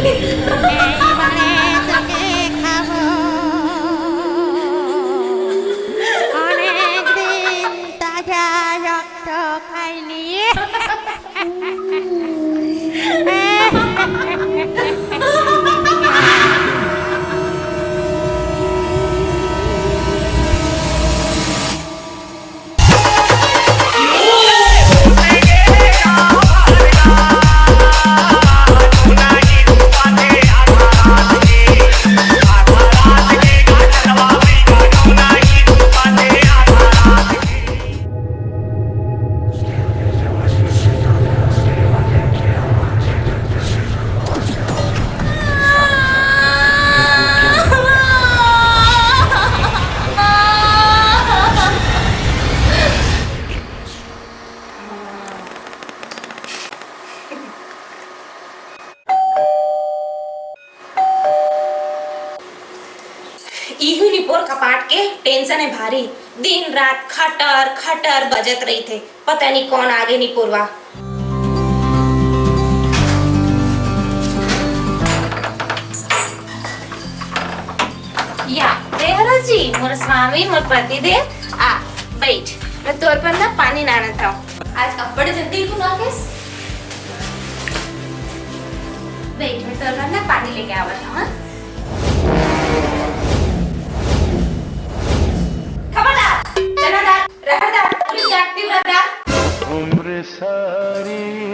এইবারে তোকে খাবো অনেকদিন তাজা রক্ত খাইনি इहू निपोर कपाट के टेंशन है भारी। दिन रात खटर खटर बजत रही थे, पता नहीं कौन आगे निपोरवा। या देहरा जी मोर स्वामी मोर पति देव आ बैठ। मैं तोर पर ना पानी नाना था आज अब्बड़ जल्दी तू ना केस बैठ। मैं तोर पर ना पानी लेके आवा था। हां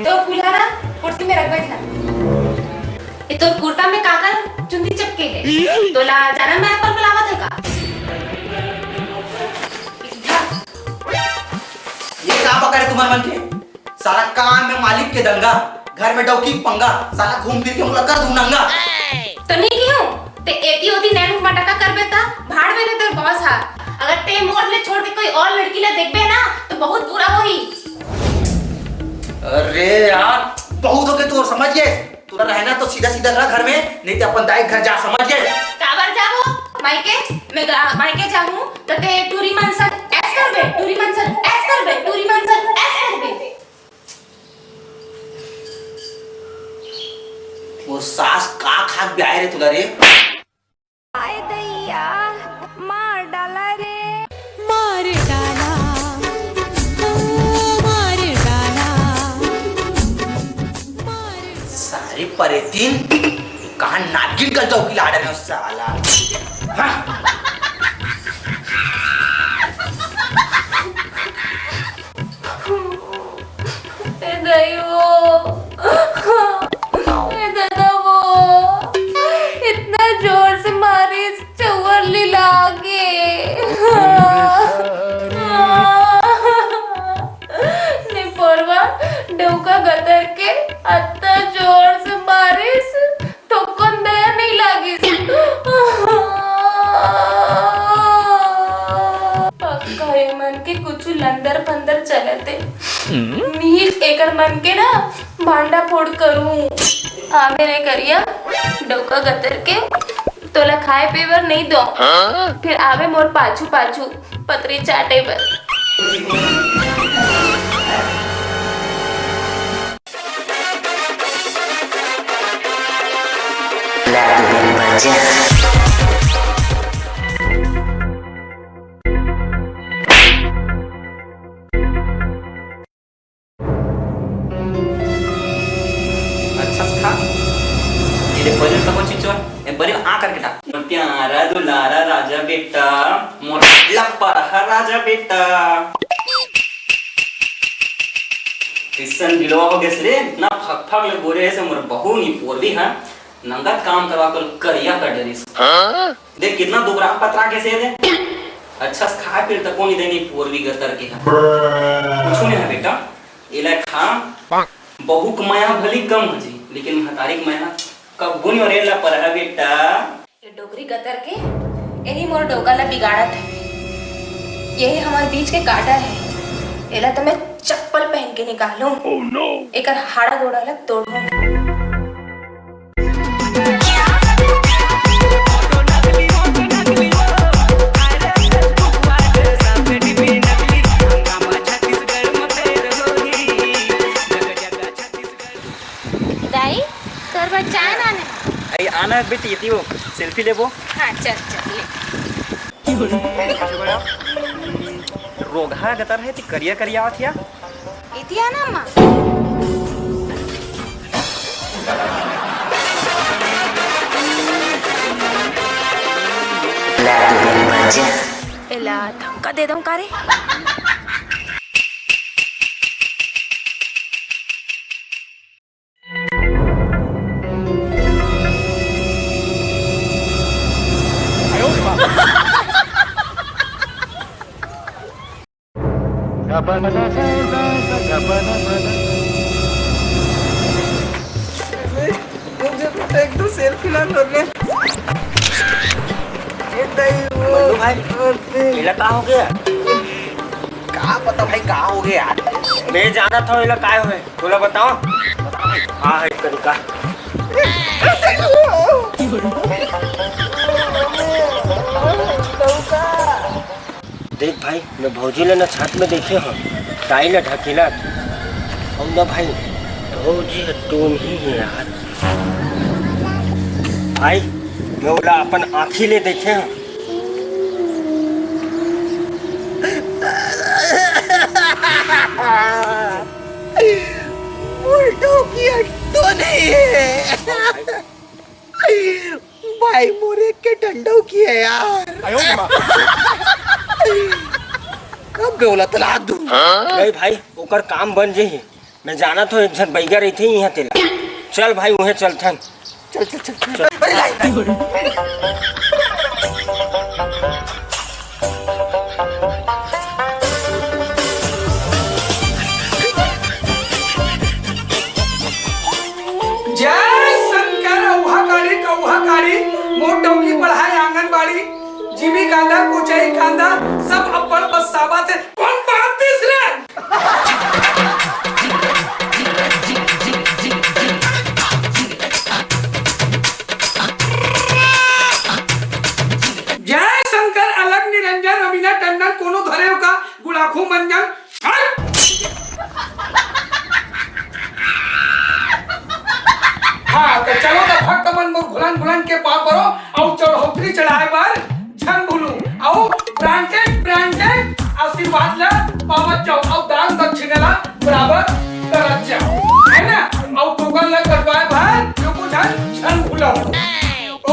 तो कुल्हाड़ा कुर्सी में रख बैठा। ये तो कुर्ता में काकर चुंदी चपके है। तो ला जाना मैं पर बुलावा था का। ये का पकड़े तुम्हारे मन के? सारा काम में मालिक के दंगा, घर में डौकी पंगा, सारा घूम फिर के मुला कर दूं नंगा। तो नहीं क्यों? ते एती होती नैन मटका कर बेता, भाड़ में तेरे बॉस हा। अगर ते मोड़ ले छोड़ के कोई और लड़की ले देख बे ना, तो बहुत बुरा होई। अरे यार बहुत हो गए तू, समझ गए? तू रहना तो सीधा सीधा रह घर में, नहीं तो अपन दाई घर जा, समझ गए? काबर जाओ मायके? मैं मायके जाऊं तो ते टूरी मनसन ऐस कर बे, टूरी मनसन ऐस कर बे, टूरी मनसन ऐस कर बे। वो सास का खाक ब्याह रे तुला रे? आए दैया मार डाला रे, मार डाला सारी परेतीन कहा नागिन कल चौकी लाड़ रहे हो साला। हाँ? इतना जोर से मारी चौवरली लागे। निपोरवा डौका गदर के अत्ता जोर से मारिस तो कौन दया नहीं लागिस। पक्का ये मन के कुछ लंदर पंदर चलते मील एकर मन के ना भांडा फोड़ करूं। आ मेरे करिया डोका गतर के तोला खाए पीवर नहीं दो, फिर आवे मोर पाछू पाछू पतरी चाटे पर। प्यारा दुलारा राजा बेटा, मोर लपरा राजा बेटा। किसन बिलो हो गए रे, ना फक फक ले गोरे से मोर बहू नी पोरवी है, नंगा काम करवा कर करिया कर डरिस। देख कितना दुबरा पतरा कैसे दे। अच्छा से खा फिर तक कोनी देनी पोरवी गतर के है। कुछ नहीं है बेटा, इला खा बहू कमाया भली कम हो जी, लेकिन महतारी कमाया कब गुनी और एला पर है बेटा। ये डोगरी गतर के यही मोर डोका ला बिगाड़त है। यही हमारे बीच के काटा है। एला तो मैं चप्पल पहन के निकालूं। oh, no. एकर हाड़ा गोड़ा ला तोड़ूं। दाई तोर बच्चा है ना आई आना बेटी ये वो सेल्फी लेबो। हाँ चल चल ले। रोगा गतर है ती करिया करिया आवत इतिया ना माँ एला धक्का दे दूं कारे। एक दो सेल्फी ना कर ले। मल्लू भाई इला का हो गया? का पता भाई का हो गया? मैं जाना था इला काय होए तोला बताओ। हां है तरीका। देख भाई मैं भौजी ले ना छात में देखे हो टाई ना ढकेला हम ना भाई भौजी तुम ही है यार। भाई मैं बोला अपन आँखी ले देखे हो। तो नहीं है भाई मोरे के डंडों की है यार। कब बोला तला दूं? नहीं भाई ओकर काम बन जाही। मैं जाना तो एक जन बैगा रही थी यहाँ तेला। चल भाई वहीं चलथन। चल चल चल चल। जय शंकर औहाकारी मोट डौकी पढ़ाई आंगनबाड़ी जीवी कांदा कुचाई कांदा सब अपर बसावा थे कौन बातीस रे। जय शंकर अलग निरंजन रवीना टंडन कोनो धरे का गुलाखू मंजन। हाँ तो चलो तो भक्त मन में घुलन के पा करो और चढ़ोतरी चढ़ाए बार झन भूलू और ब्रांडेड आशीर्वाद ले पावत जाओ और दान दक्षिणा बराबर करत जाओ है ना और टोकन ले कटवाए बार जो को झन भूलो।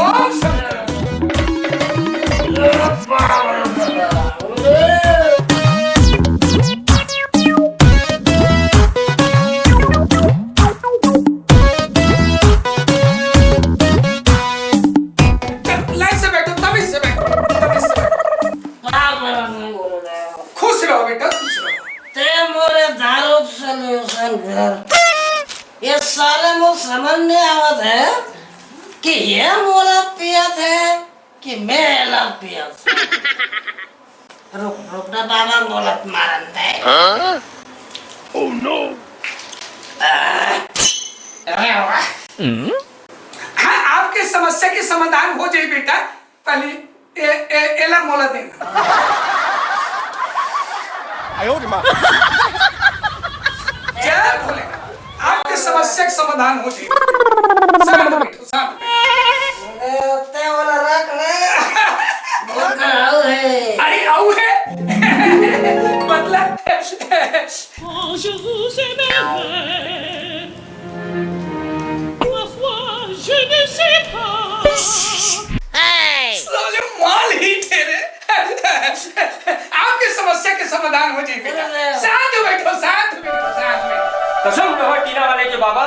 ओम शंकर। खुश रहो बेटा खुश रहो। ते मोरे दारू सोल्यूशन कर ये साले मुझे समझ नहीं आवत है कि ये मोला पियत है कि मैं लव पियत। रुक ना बाबा मोलत मारन दे। Oh no. हाँ आपके समस्या के समाधान हो जाए बेटा पहले एला मोला देना। जय भोलेनाथ आपके समस्या का समाधान हो जाए। ते वाला रख ले बहुत खराब है। अरे आओ है मतलब Je vous aimerai, ma foi, je ne sais pas. जो माल ही तेरे आपकी समस्या के समाधान हो जाए बेटा। साथ बैठो। कसम रहो टीना वाले के बाबा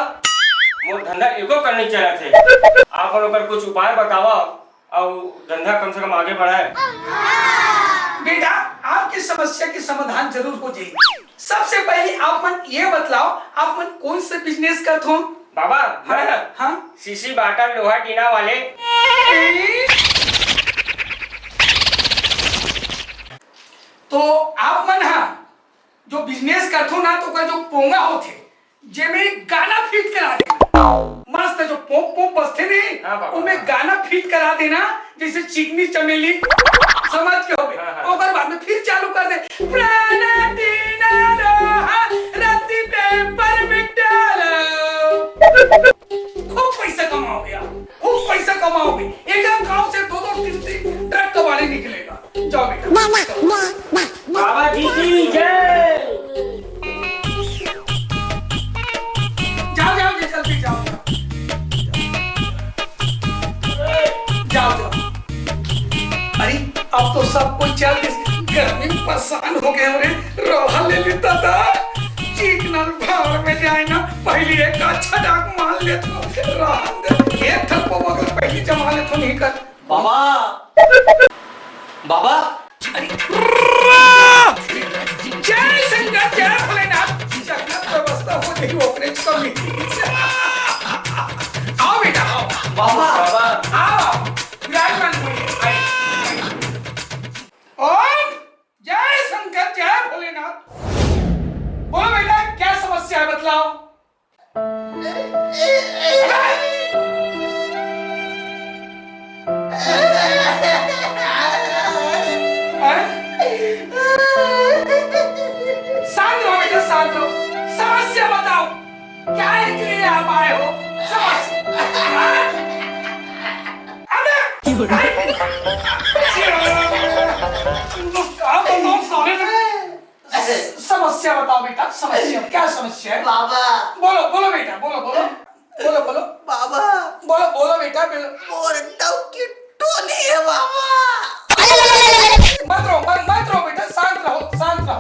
मोर धंधा एको करने चला थे। आप ओकर कुछ उपाय बतावा और धंधा कम से कम आगे बढ़ाए। बेटा आपकी समस्या के समाधान जरूर हो जाएगी। सबसे पहले आप मन ये बतलाओ आप मन कौन से बिजनेस करते हो? बाबा हाँ सीसी बाटा लोहा टीना वाले। तो आप मन हाँ जो बिजनेस करते हो ना तो का जो पोंगा होते जेमें गाना फिट करा देना मस्त जो पोप पोप बसते नहीं उनमें गाना फिट करा देना जैसे चिकनी चमेली समझ के हो गए। और बाद में फिर चालू कर दे प्राणाटीना लोहा रत्ती पेपर मिटालो खूब पैसा कमाओगे आप खूब कमाओगे। एक गांव से 2-2 3-3 ट्रक कबाड़ी निकलेगा। जाओ बेटा। बाबा जी की जय। जाओ जाओ जी, जल्दी जाओ जाओ जाओ। अरे अब तो सब कोई चल के गर्मी में परेशान हो गए। अरे रोहा ले लेता था, चिकनल भाड़ में जाए ना, पहले एक अच्छा डाक मान ले तो एक थप्पो मगर पहले जमा ले तो नहीं कर। बाबा बाबा अरे जय शंकर जय भोलेनाथ। जगन्नाथ व्यवस्था हो गई ऑपरेट कमिटी। आओ बेटा आओ। बाबा आओ विराजमान होइए। ओम जय शंकर जय भोलेनाथ। बोलो बेटा क्या समस्या है, बतलाओ। शांत रहो बेटा, शांत रहो। समस्या बताओ, क्या है के लिए आप आए हो? समस्या बताओ बेटा, समस्या क्या समस्या है? बाबा बोलो बोलो बेटा, बोलो बोलो बोलो बोलो बाबा बोलो बोलो बेटा बोलो। मोर डव की टोनी है बाबा। मत रहो बेटा, शांत रहो शांत रहो।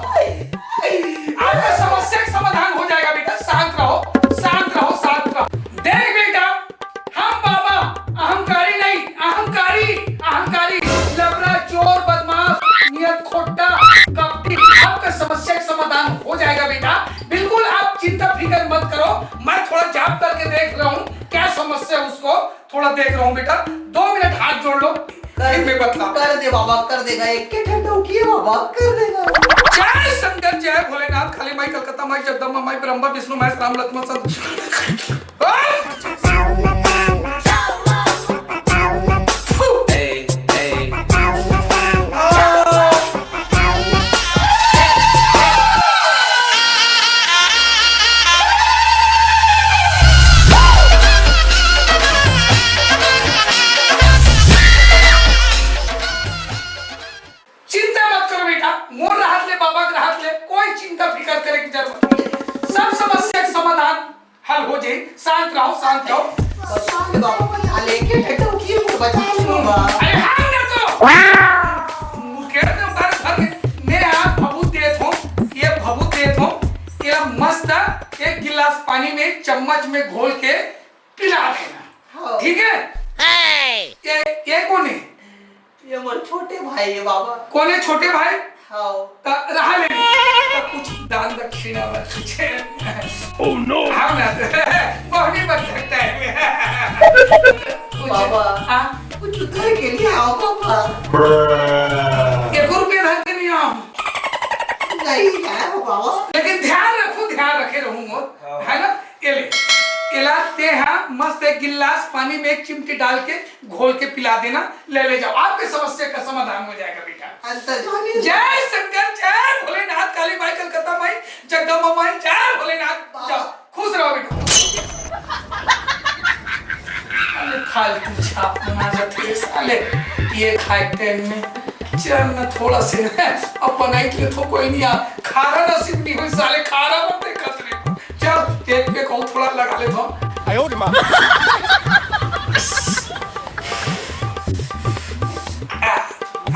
आपका समस्या का समाधान हो जाएगा बेटा, शांत रहो शांत रहो शांत रहो। देख बेटा, हम बाबा अहंकारी नहीं, अहंकारी लबरा चोर बदमाश नियत खोटा कपटी। आपका समस्या का समाधान हो जाएगा बेटा, बिल्कुल आप चिंता फिक्र मत करो। मैं थोड़ा जाप करके देख रहा हूँ क्या समस्या है, उसको थोड़ा देख रहा हूँ बेटा। 2 मिनट हाथ जोड़ लो, फिर मैं बतला। कर दे बाबा, कर देगा। एक के ठंडो की है बाबा, कर देगा। जय शंकर जय भोलेनाथ। खाली माई कलकत्ता माई जगदम्बा माई ब्रह्मा विष्णु महेश राम लक्ष्मण संत। चिंता मत करो बेटा, मोर राहत ले बाबा के राहत ले, कोई चिंता फिकर करे की जरूरत नहीं। सब समस्या का समाधान हल हो जाए। शांत रहो शांत रहो। बाबा बचा ले, के ठंडो की है बचा लूंगा। अरे हाँ ना तो मुकेर ने बार भर मैं आप भभूत देत हूँ, ये भभूत देत हूँ, ये मस्त एक गिलास पानी में चम्मच में घोल के पिला देना, ठीक है? ये कौन है? ये मोर छोटे भाई है बाबा। कौन है छोटे भाई? हाँ रहा ले कुछ दान दक्षिणा में कुछ। ओह नो हाँ ना बहुत ही बन सकता है बाबा। हाँ कुछ उधर के लिए आओ बाबा। 1 रुपया धर के नहीं आओ, नहीं है बाबा। लेकिन ध्यान रखे रहूंगा, है ना? ये ले इलाते हैं, मस्त एक गिलास पानी में एक चिमटी डाल के घोल के पिला देना, ले जाओ। आपकी समस्या का समाधान हो जाएगा बेटा। जय शंकर जय भोलेनाथ। काली माई कलकत्ता माई जगदम्बा माई जय भोलेनाथ। जाओ खुश रहो बेटा। फालतू छाप बना जाते साले, ये खाए टाइम में चल न थोड़ा से अब बनाई के तो कोई नहीं आ, खारा नसीब नहीं हुई साले, खारा बनते कसरे। चल एक पे को थोड़ा लगा ले तो। आयो रे मां।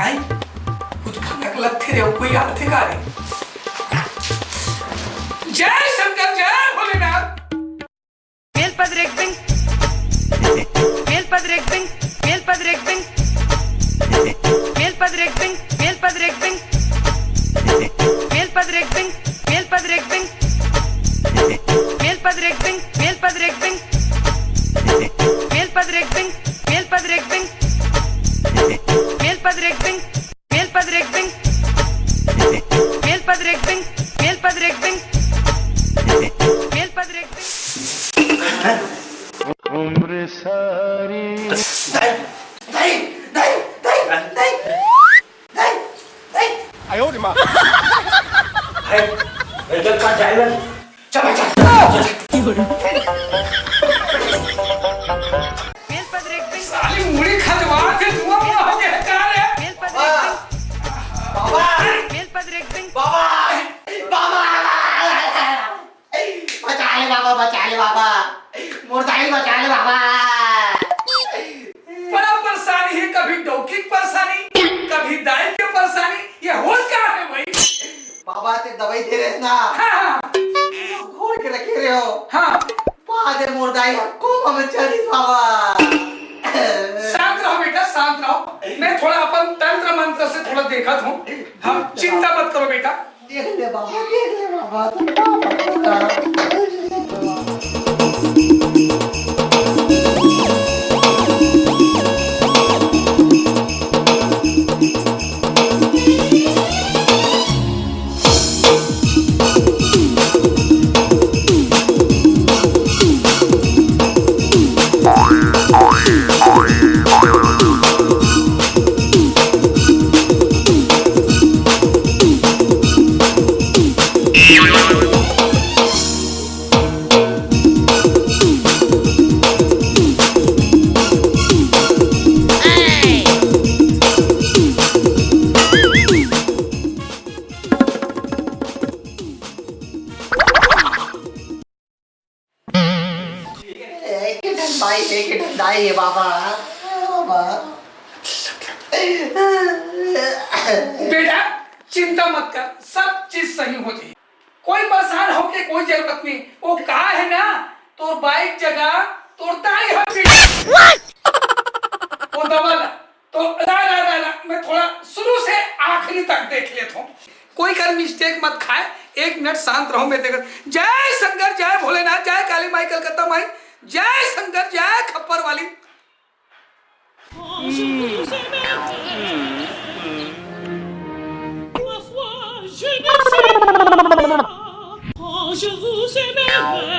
आई कुछ भनक लगते रे, कोई आते का रे। जय शंकर जय भोलेनाथ। उम्र सारी आयो रे मां। है इधर का जाएगा। चल साली बचा ले बाबा। बड़ा परेशानी है, कभी डोकी की परेशानी, कभी दाई की परेशानी, ये हो क्या है भाई? बाबा ते दवाई दे रहे ना, हाँ घोड़ के रखे रहे हो। हाँ बादे मुर्दाई कोमा में चली बाबा। शांत रहो बेटा, शांत रहो। मैं थोड़ा अपन तंत्र मंत्र से थोड़ा देखा हूँ। हाँ चिंता मत करो बेटा। देख ले बाबा, देख ले बाबा, तुम बाबा। एक ठंडाई है बाबा। बाबा बेटा चिंता मत कर, सब चीज सही हो जाएगी। कोई परेशान हो के कोई जरूरत नहीं। वो कहा है ना, तो बाइक जगह तोड़ता ही है। वो दबा ला तो ला मैं थोड़ा शुरू से आखिरी तक देख लेता हूँ। कोई कर मिस्टेक मत खाए। एक मिनट शांत रहो, मैं देख। जय शंकर, जय भोलेनाथ, जय काली माई कलकत्ता माई, जय शंकर, जय खप्पर वाली। Je vous aimerai.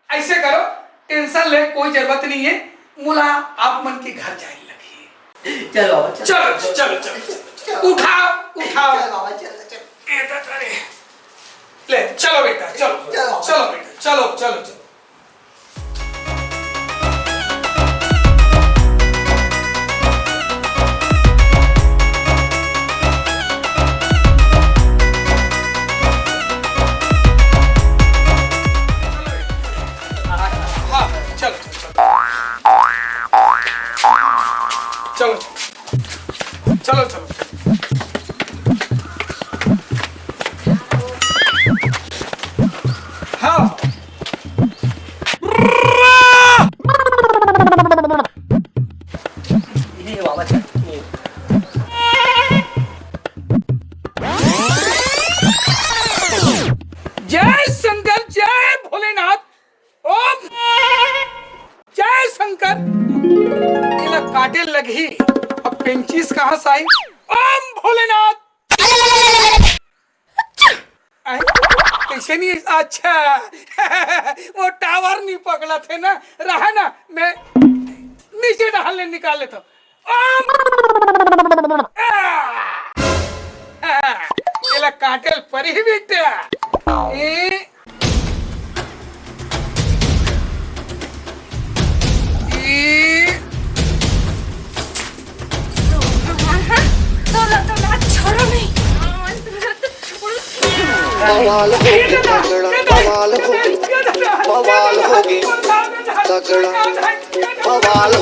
ऐसे करो, टेंशन ले कोई जरूरत नहीं है। मुला आप मन के घर जाने लगी। चलो बाबा, चलो चलो चलो, उठाओ उठाओ। चल बाबा, चल। ले चलो बेटा, चलो चलो बेटा, चलो चलो चलो। चलो चलो चलो। हाँ ये बाबा चल। जय शंकर, जय भोलेनाथ, ओम जय शंकर। ये काटे लगी, अब पेंचिस कहाँ से आई? ओम भोलेनाथ। कैसे नहीं? अच्छा वो टावर नहीं पकड़ा थे ना, रहा ना, मैं नीचे डालने निकाल लेता। ये काटे परी बेटा। बवाल होगी तगड़ा, बवाल होगी, बवाल होगी तगड़ा, बवाल